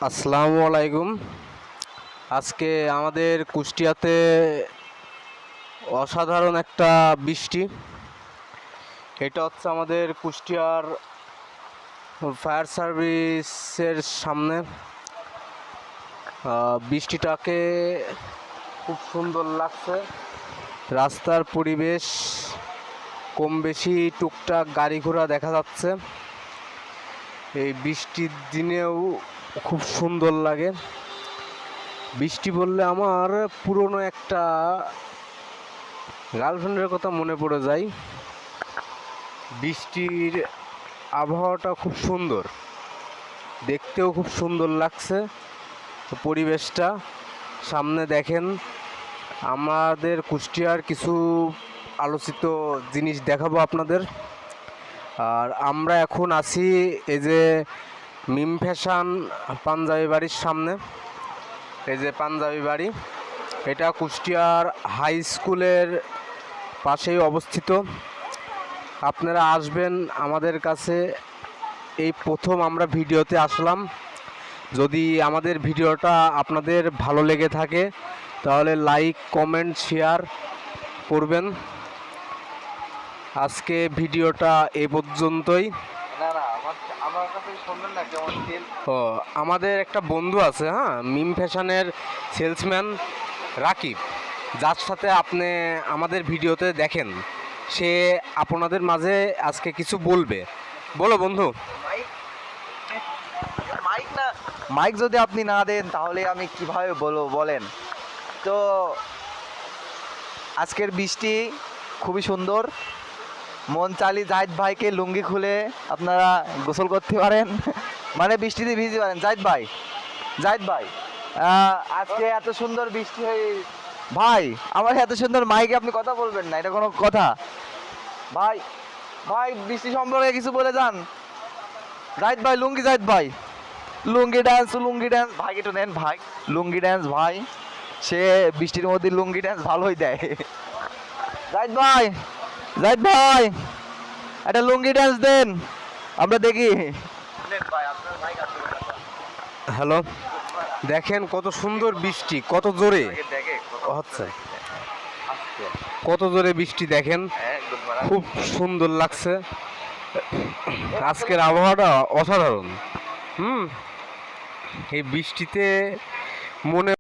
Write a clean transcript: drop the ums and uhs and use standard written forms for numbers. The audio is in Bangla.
আসসালামু আলাইকুম। আজকে আমাদের কুষ্টিয়াতে অসাধারণ একটা বৃষ্টি। এটা হচ্ছে আমাদের কুষ্টিয়ার ফায়ার সার্ভিসের সামনে। বৃষ্টিটাকে খুব সুন্দর লাগছে। রাস্তার পরিবেশ কম বেশি টুকটাক গাড়ি ঘোড়া দেখা যাচ্ছে। এই বৃষ্টির দিনেও খুব সুন্দর লাগে। বৃষ্টি বললে আমার পুরনো একটা গার্লফ্রেন্ডের কথা মনে পড়ে যায়। বৃষ্টির আবহাওয়াটা খুব সুন্দর, দেখতেও খুব সুন্দর লাগছে পরিবেশটা। সামনে দেখেন, আমাদের কুষ্টিয়ার কিছু আলোচিত জিনিস দেখাবো আপনাদের। আর আমরা এখন আছি এই যে মিম ফ্যাশন পাঞ্জাবি বাড়ির সামনে। এই যে পাঞ্জাবি বাড়ি, এটা কুষ্টিয়ার হাই স্কুলের পাশেই অবস্থিত। আপনারা আসবেন আমাদের কাছে। এই প্রথম আমরা ভিডিওতে আসলাম। যদি আমাদের ভিডিওটা আপনাদের ভালো লেগে থাকে তাহলে লাইক কমেন্ট শেয়ার করবেন। আজকে ভিডিওটা এ পর্যন্তই। ও, আমাদের একটা বন্ধু আছে, হ্যাঁ, মিম ফ্যাশনের সেলসম্যান রাকিব, যার সাথে আপনি আমাদের ভিডিওতে দেখেন, সে আপনাদের মাঝে আজকে কিছু বলবে। বলো বন্ধু। মাইক যদি আপনি না দেন তাহলে আমি কিভাবে বলবো বলেন। তো আজকের বৃষ্টি খুবই সুন্দর। মন চালি জাহিদ ভাইকে লুঙ্গি খুলে আপনারা গোসল করতে পারেন, মানে বৃষ্টিতে ভিজতে পারেন। জাহিদ ভাই আজকে এত সুন্দর বৃষ্টি হয়ে ভাই, আমার এত সুন্দর মাইকে আপনি কথা বলবেন না, এটা কোনো কথা? ভাই ভাই বৃষ্টি সম্পর্কে কিছু বলে যান। জাহিদ ভাই লুঙ্গি ড্যান্স ভাই একটু নেন ভাই। লুঙ্গি ড্যান্স ভাই, সে বৃষ্টির মধ্যে লুঙ্গি ড্যান্স ভালোই দেয়। জাহিদ ভাই একটা লুঙ্গি ড্যান্স দেন, আমরা দেখি। হ্যালো, দেখেন কত সুন্দর বৃষ্টি, কত জোরে হচ্ছে, কত জোরে বৃষ্টি দেখেন, খুব সুন্দর লাগছে। আজকের আবহাওয়াটা অসাধারণ। এই বৃষ্টিতে মনে